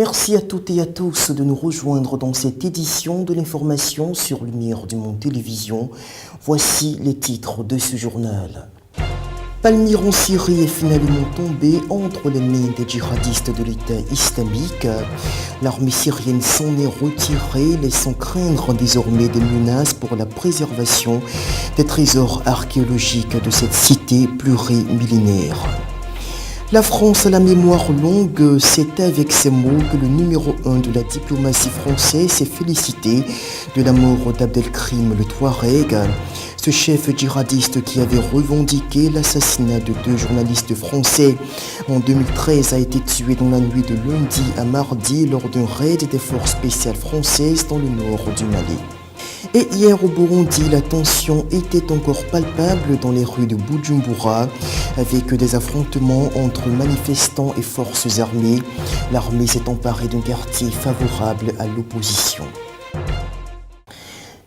Merci à toutes et à tous de nous rejoindre dans cette édition de l'information sur Lumière du Monde Télévision. Voici les titres de ce journal. Palmyre en Syrie est finalement tombé entre les mains des djihadistes de l'État islamique. L'armée syrienne s'en est retirée, laissant craindre désormais des menaces pour la préservation des trésors archéologiques de cette cité plurimillénaire. La France a la mémoire longue, c'est avec ces mots que le numéro 1 de la diplomatie française s'est félicité de la mort d'Abdelkrim le Touareg. Ce chef djihadiste qui avait revendiqué l'assassinat de 2 journalistes français en 2013 a été tué dans la nuit de lundi à mardi lors d'un raid des forces spéciales françaises dans le nord du Mali. Et hier au Burundi, la tension était encore palpable dans les rues de Bujumbura avec des affrontements entre manifestants et forces armées. L'armée s'est emparée d'un quartier favorable à l'opposition.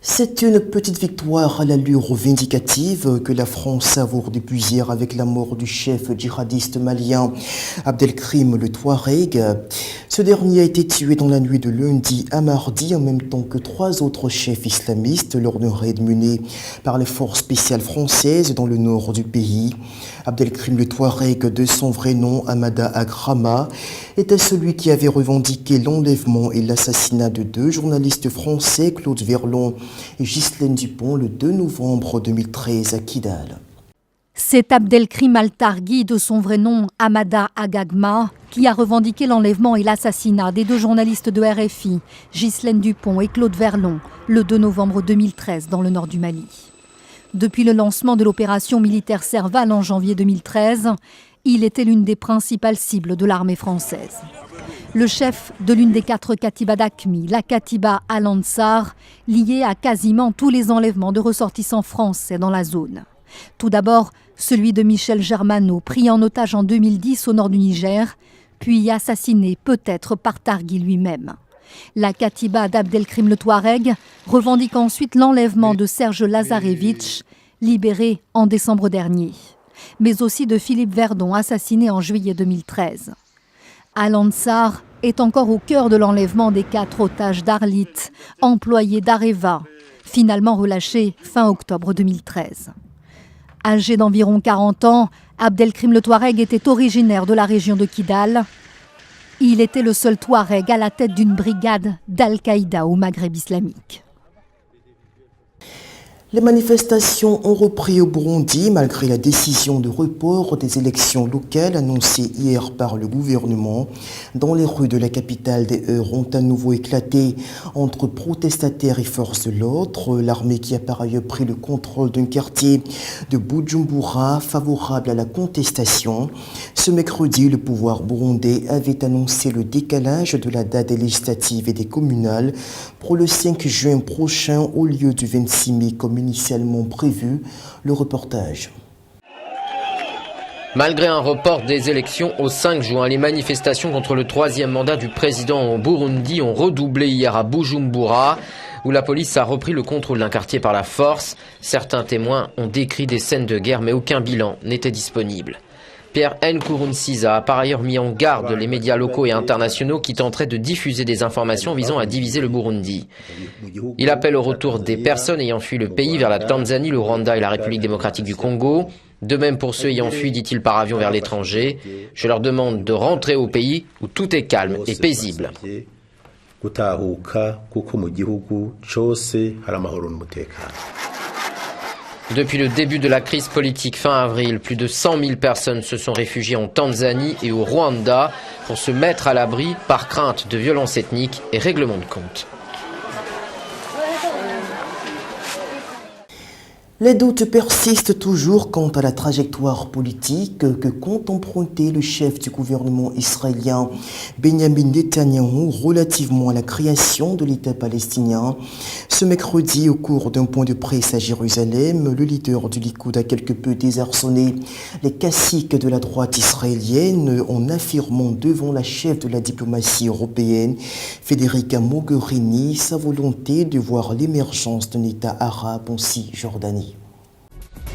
C'est une petite victoire à l'allure vindicative que la France savoure depuis hier avec la mort du chef djihadiste malien Abdelkrim le Touareg. Ce dernier a été tué dans la nuit de lundi à mardi en même temps que 3 autres chefs islamistes lors d'un raid mené par les forces spéciales françaises dans le nord du pays. Abdelkrim le Touareg, de son vrai nom Amada Agrama, était celui qui avait revendiqué l'enlèvement et l'assassinat de 2 journalistes français, Claude Verlon et Ghislaine Dupont, le 2 novembre 2013 à Kidal. C'est Abdelkrim Al-Targhi, de son vrai nom Amada Agagma, qui a revendiqué l'enlèvement et l'assassinat des 2 journalistes de RFI, Ghislaine Dupont et Claude Verlon, le 2 novembre 2013 dans le nord du Mali. Depuis le lancement de l'opération militaire Serval en janvier 2013, il était l'une des principales cibles de l'armée française. Le chef de l'une des 4 katibas d'AQMI, la katiba Al-Ansar, liée à quasiment tous les enlèvements de ressortissants français dans la zone. Tout d'abord, celui de Michel Germano, pris en otage en 2010 au nord du Niger, puis assassiné peut-être par Targhi lui-même. La katiba d'Abdelkrim le Touareg revendique ensuite l'enlèvement de Serge Lazarevitch, libéré en décembre dernier, mais aussi de Philippe Verdon, assassiné en juillet 2013. Al-Ansar est encore au cœur de l'enlèvement des 4 otages d'Arlit, employés d'Areva, finalement relâchés fin octobre 2013. Âgé d'environ 40 ans, Abdelkrim le Touareg était originaire de la région de Kidal. Il était le seul Touareg à la tête d'une brigade d'Al-Qaïda au Maghreb islamique. Les manifestations ont repris au Burundi malgré la décision de report des élections locales annoncée hier par le gouvernement. Dans les rues de la capitale, des heurts ont à nouveau éclaté entre protestataires et forces de l'ordre. L'armée qui a par ailleurs pris le contrôle d'un quartier de Bujumbura favorable à la contestation. Ce mercredi, le pouvoir burundais avait annoncé le décalage de la date des législatives et des communales pour le 5 juin prochain au lieu du 26 mai comme initialement prévu. Le reportage. Malgré un report des élections au 5 juin, les manifestations contre le 3e mandat du président au Burundi ont redoublé hier à Bujumbura, où la police a repris le contrôle d'un quartier par la force. Certains témoins ont décrit des scènes de guerre, mais aucun bilan n'était disponible. Pierre Nkurunziza a par ailleurs mis en garde les médias locaux et internationaux qui tenteraient de diffuser des informations visant à diviser le Burundi. Il appelle au retour des personnes ayant fui le pays vers la Tanzanie, le Rwanda et la République démocratique du Congo. De même pour ceux ayant fui, dit-il, par avion vers l'étranger. Je leur demande de rentrer au pays où tout est calme et paisible. Depuis le début de la crise politique fin avril, plus de 100 000 personnes se sont réfugiées en Tanzanie et au Rwanda pour se mettre à l'abri par crainte de violences ethniques et règlements de compte. Les doutes persistent toujours quant à la trajectoire politique que compte emprunter le chef du gouvernement israélien Benjamin Netanyahou relativement à la création de l'État palestinien. Ce mercredi, au cours d'un point de presse à Jérusalem, le leader du Likoud a quelque peu désarçonné les caciques de la droite israélienne en affirmant devant la chef de la diplomatie européenne, Federica Mogherini, sa volonté de voir l'émergence d'un État arabe en Cisjordanie.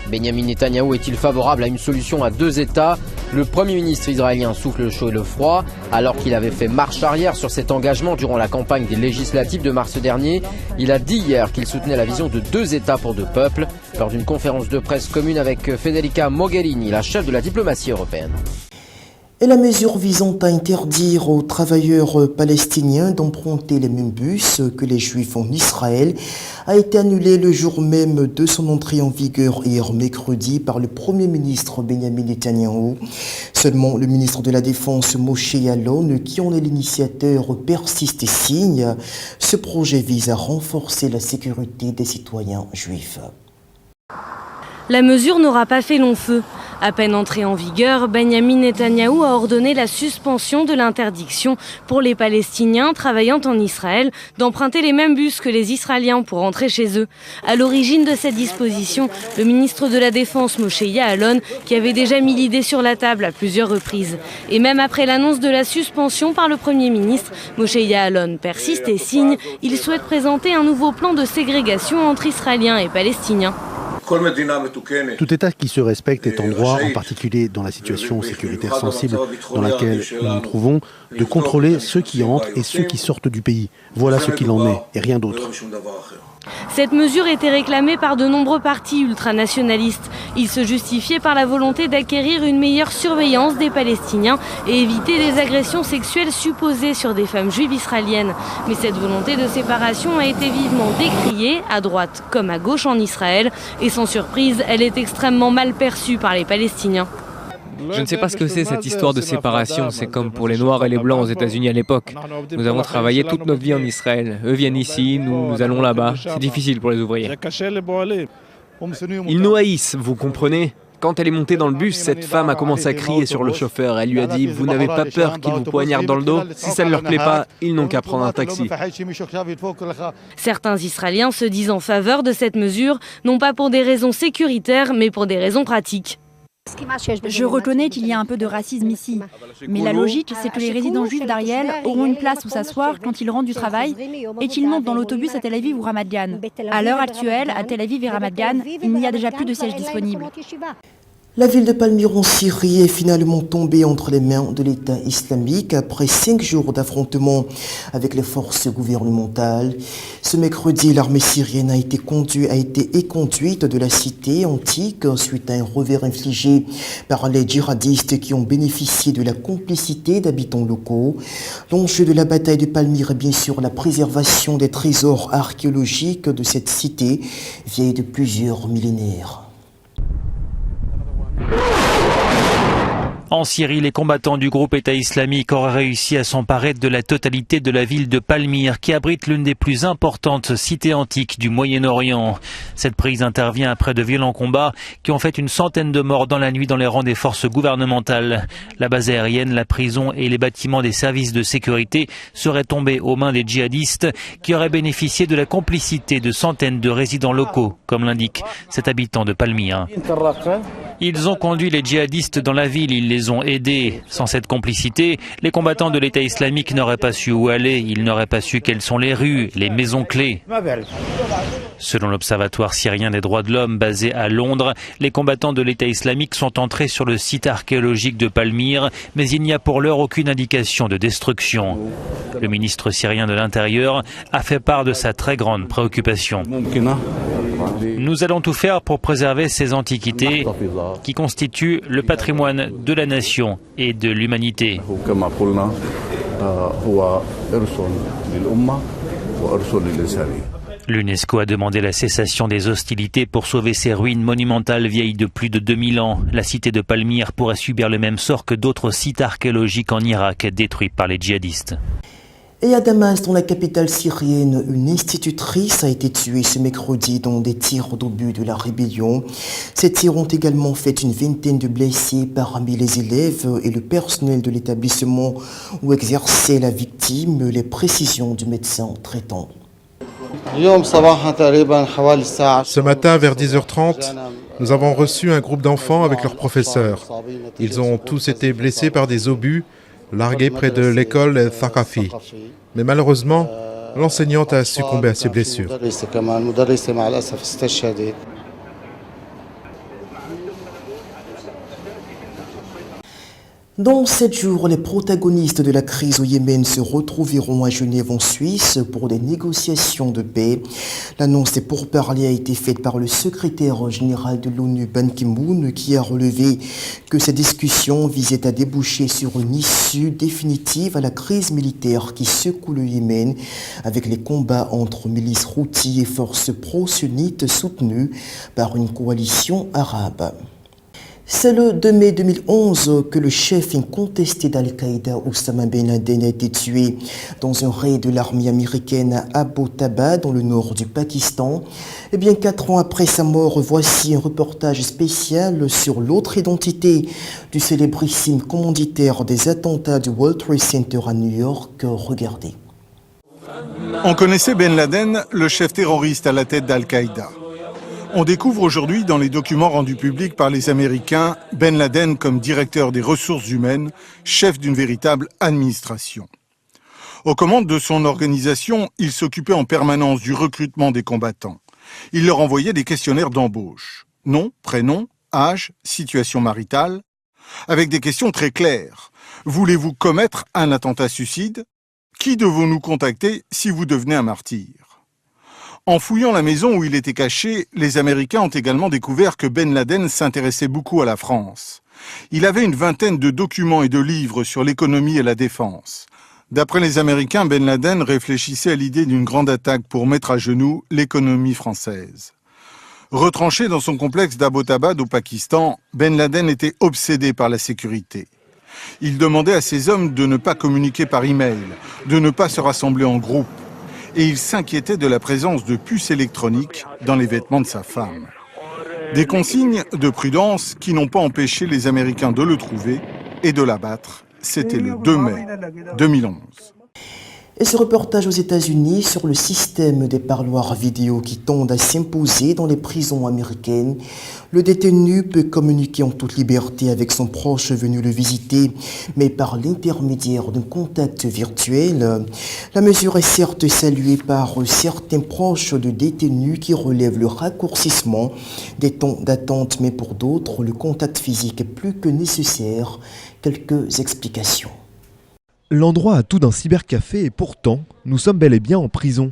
Benyamin Netanyahou est-il favorable à une solution à 2 États? Le Premier ministre israélien souffle le chaud et le froid. Alors qu'il avait fait marche arrière sur cet engagement durant la campagne des législatives de mars dernier, il a dit hier qu'il soutenait la vision de 2 États pour 2 peuples lors d'une conférence de presse commune avec Federica Mogherini, la chef de la diplomatie européenne. Et la mesure visant à interdire aux travailleurs palestiniens d'emprunter les mêmes bus que les Juifs en Israël a été annulée le jour même de son entrée en vigueur hier mercredi par le Premier ministre Benyamin Netanyahou. Seulement le ministre de la Défense Moshe Yaalon, qui en est l'initiateur, persiste et signe. Ce projet vise à renforcer la sécurité des citoyens juifs. La mesure n'aura pas fait long feu. À peine entré en vigueur, Benyamin Netanyahou a ordonné la suspension de l'interdiction pour les Palestiniens travaillant en Israël d'emprunter les mêmes bus que les Israéliens pour rentrer chez eux. À l'origine de cette disposition, le ministre de la Défense Moshe Yaalon, qui avait déjà mis l'idée sur la table à plusieurs reprises. Et même après l'annonce de la suspension par le Premier ministre, Moshe Yaalon persiste et signe. Il souhaite présenter un nouveau plan de ségrégation entre Israéliens et Palestiniens. Tout État qui se respecte est en droit, en particulier dans la situation sécuritaire sensible dans laquelle nous nous trouvons, de contrôler ceux qui entrent et ceux qui sortent du pays. Voilà ce qu'il en est, et rien d'autre. Cette mesure était réclamée par de nombreux partis ultranationalistes. Ils se justifiaient par la volonté d'acquérir une meilleure surveillance des Palestiniens et éviter des agressions sexuelles supposées sur des femmes juives israéliennes. Mais cette volonté de séparation a été vivement décriée, à droite comme à gauche en Israël. Et sans surprise, elle est extrêmement mal perçue par les Palestiniens. Je ne sais pas ce que c'est cette histoire de séparation, c'est comme pour les Noirs et les Blancs aux États-Unis à l'époque. Nous avons travaillé toute notre vie en Israël. Eux viennent ici, nous allons là-bas. C'est difficile pour les ouvriers. Ils nous haïssent, vous comprenez ? Quand elle est montée dans le bus, cette femme a commencé à crier sur le chauffeur. Elle lui a dit « Vous n'avez pas peur qu'il vous poignarde dans le dos ? Si ça ne leur plaît pas, ils n'ont qu'à prendre un taxi. » Certains Israéliens se disent en faveur de cette mesure, non pas pour des raisons sécuritaires, mais pour des raisons pratiques. Je reconnais qu'il y a un peu de racisme ici, mais la logique, c'est que les résidents juifs d'Ariel auront une place où s'asseoir quand ils rentrent du travail et qu'ils montent dans l'autobus à Tel Aviv ou Ramat Gan. À l'heure actuelle, à Tel Aviv et Ramat Gan, il n'y a déjà plus de sièges disponibles. La ville de Palmyre en Syrie est finalement tombée entre les mains de l'État islamique après 5 jours d'affrontements avec les forces gouvernementales. Ce mercredi, l'armée syrienne a été éconduite de la cité antique suite à un revers infligé par les djihadistes qui ont bénéficié de la complicité d'habitants locaux. L'enjeu de la bataille de Palmyre est bien sûr la préservation des trésors archéologiques de cette cité vieille de plusieurs millénaires. En Syrie, les combattants du groupe État islamique auraient réussi à s'emparer de la totalité de la ville de Palmyre, qui abrite l'une des plus importantes cités antiques du Moyen-Orient. Cette prise intervient après de violents combats qui ont fait une centaine de morts dans la nuit dans les rangs des forces gouvernementales. La base aérienne, la prison et les bâtiments des services de sécurité seraient tombés aux mains des djihadistes qui auraient bénéficié de la complicité de centaines de résidents locaux, comme l'indique cet habitant de Palmyre. Ils ont conduit les djihadistes dans la ville, ils les ont aidés. Sans cette complicité, les combattants de l'État islamique n'auraient pas su où aller, ils n'auraient pas su quelles sont les rues, les maisons clés. Selon l'Observatoire syrien des droits de l'homme basé à Londres, les combattants de l'État islamique sont entrés sur le site archéologique de Palmyre, mais il n'y a pour l'heure aucune indication de destruction. Le ministre syrien de l'Intérieur a fait part de sa très grande préoccupation. Nous allons tout faire pour préserver ces antiquités qui constituent le patrimoine de la nation et de l'humanité. L'UNESCO a demandé la cessation des hostilités pour sauver ces ruines monumentales vieilles de plus de 2000 ans. La cité de Palmyre pourrait subir le même sort que d'autres sites archéologiques en Irak détruits par les djihadistes. Et à Damas, dans la capitale syrienne, une institutrice a été tuée ce mercredi dans des tirs d'obus de la rébellion. Ces tirs ont également fait une vingtaine de blessés parmi les élèves et le personnel de l'établissement où exerçait la victime. Les précisions du médecin traitant. Ce matin, vers 10h30, nous avons reçu un groupe d'enfants avec leurs professeurs. Ils ont tous été blessés par des obus largués près de l'école Thaqafi. Mais malheureusement, l'enseignante a succombé à ses blessures. Dans 7 jours, les protagonistes de la crise au Yémen se retrouveront à Genève en Suisse pour des négociations de paix. L'annonce des pourparlers a été faite par le secrétaire général de l'ONU Ban Ki-moon qui a relevé que ces discussions visaient à déboucher sur une issue définitive à la crise militaire qui secoue le Yémen avec les combats entre milices houthis et forces pro-sunnites soutenues par une coalition arabe. C'est le 2 mai 2011 que le chef incontesté d'Al-Qaïda, Oussama Ben Laden, a été tué dans un raid de l'armée américaine à Abbottabad, dans le nord du Pakistan. Et bien 4 ans après sa mort, voici un reportage spécial sur l'autre identité du célébrissime commanditaire des attentats du World Trade Center à New York. Regardez. On connaissait Ben Laden, le chef terroriste à la tête d'Al-Qaïda. On découvre aujourd'hui dans les documents rendus publics par les Américains Ben Laden comme directeur des ressources humaines, chef d'une véritable administration. Aux commandes de son organisation, il s'occupait en permanence du recrutement des combattants. Il leur envoyait des questionnaires d'embauche. Nom, prénom, âge, situation maritale, avec des questions très claires. Voulez-vous commettre un attentat suicide? Qui devons-nous contacter si vous devenez un martyr? En fouillant la maison où il était caché, les Américains ont également découvert que Ben Laden s'intéressait beaucoup à la France. Il avait une vingtaine de documents et de livres sur l'économie et la défense. D'après les Américains, Ben Laden réfléchissait à l'idée d'une grande attaque pour mettre à genoux l'économie française. Retranché dans son complexe d'Abbottabad au Pakistan, Ben Laden était obsédé par la sécurité. Il demandait à ses hommes de ne pas communiquer par email, de ne pas se rassembler en groupe. Et il s'inquiétait de la présence de puces électroniques dans les vêtements de sa femme. Des consignes de prudence qui n'ont pas empêché les Américains de le trouver et de l'abattre. C'était le 2 mai 2011. Et ce reportage aux États-Unis sur le système des parloirs vidéo qui tendent à s'imposer dans les prisons américaines. Le détenu peut communiquer en toute liberté avec son proche venu le visiter, mais par l'intermédiaire d'un contact virtuel. La mesure est certes saluée par certains proches de détenus qui relèvent le raccourcissement des temps d'attente, mais pour d'autres, le contact physique est plus que nécessaire. Quelques explications. L'endroit a tout d'un cybercafé et pourtant, nous sommes bel et bien en prison.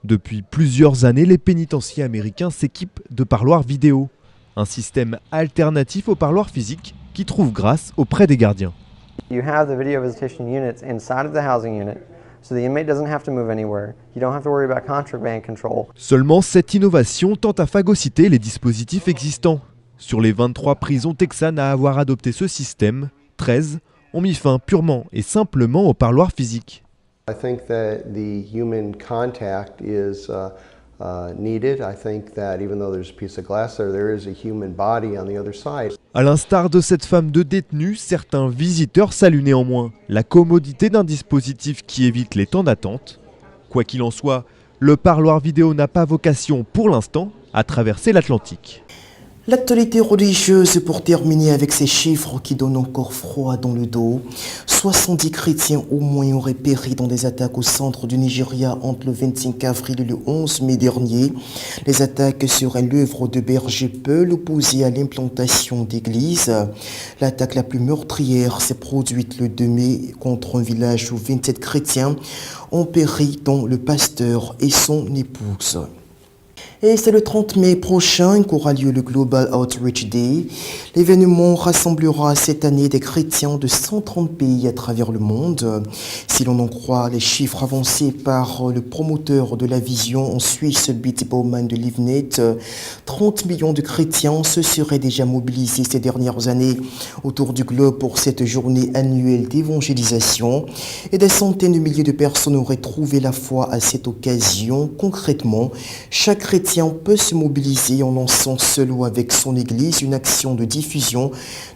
Depuis plusieurs années, les pénitenciers américains s'équipent de parloirs vidéo. Un système alternatif aux parloirs physiques qui trouve grâce auprès des gardiens. You have the video visitation units inside of the housing unit, so the inmate doesn't have to move anywhere. You don't have to worry about contraband control. Seulement, cette innovation tente à phagocyter les dispositifs existants. Sur les 23 prisons texanes à avoir adopté ce système, 13 ont mis fin purement et simplement au parloir physique. I think that the human contact is needed. I think that even though there's a piece of glass there is a human body on the other side. À l'instar de cette femme de détenue, certains visiteurs saluent néanmoins la commodité d'un dispositif qui évite les temps d'attente. Quoi qu'il en soit, le parloir vidéo n'a pas vocation pour l'instant à traverser l'Atlantique. L'actualité religieuse pour terminer avec ces chiffres qui donnent encore froid dans le dos. 70 chrétiens au moins auraient péri dans des attaques au centre du Nigeria entre le 25 avril et le 11 mai dernier. Les attaques seraient l'œuvre de bergers peuls opposés à l'implantation d'églises. L'attaque la plus meurtrière s'est produite le 2 mai contre un village où 27 chrétiens ont péri, dont le pasteur et son épouse. Et c'est le 30 mai prochain qu'aura lieu le Global Outreach Day. L'événement rassemblera cette année des chrétiens de 130 pays à travers le monde. Si l'on en croit les chiffres avancés par le promoteur de la vision en Suisse, Bitty Bowman de Livnet, 30 millions de chrétiens se seraient déjà mobilisés ces dernières années autour du globe pour cette journée annuelle d'évangélisation. Et des centaines de milliers de personnes auraient trouvé la foi à cette occasion. Concrètement, chaque chrétien peut se mobiliser en lançant seul ou avec son église une action de diffusion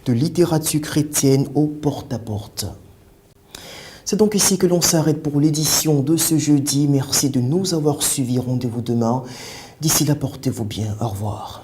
de littérature chrétienne au porte-à-porte. C'est donc ici que l'on s'arrête pour l'édition de ce jeudi. Merci de nous avoir suivis. Rendez-vous demain. D'ici là, portez-vous bien. Au revoir.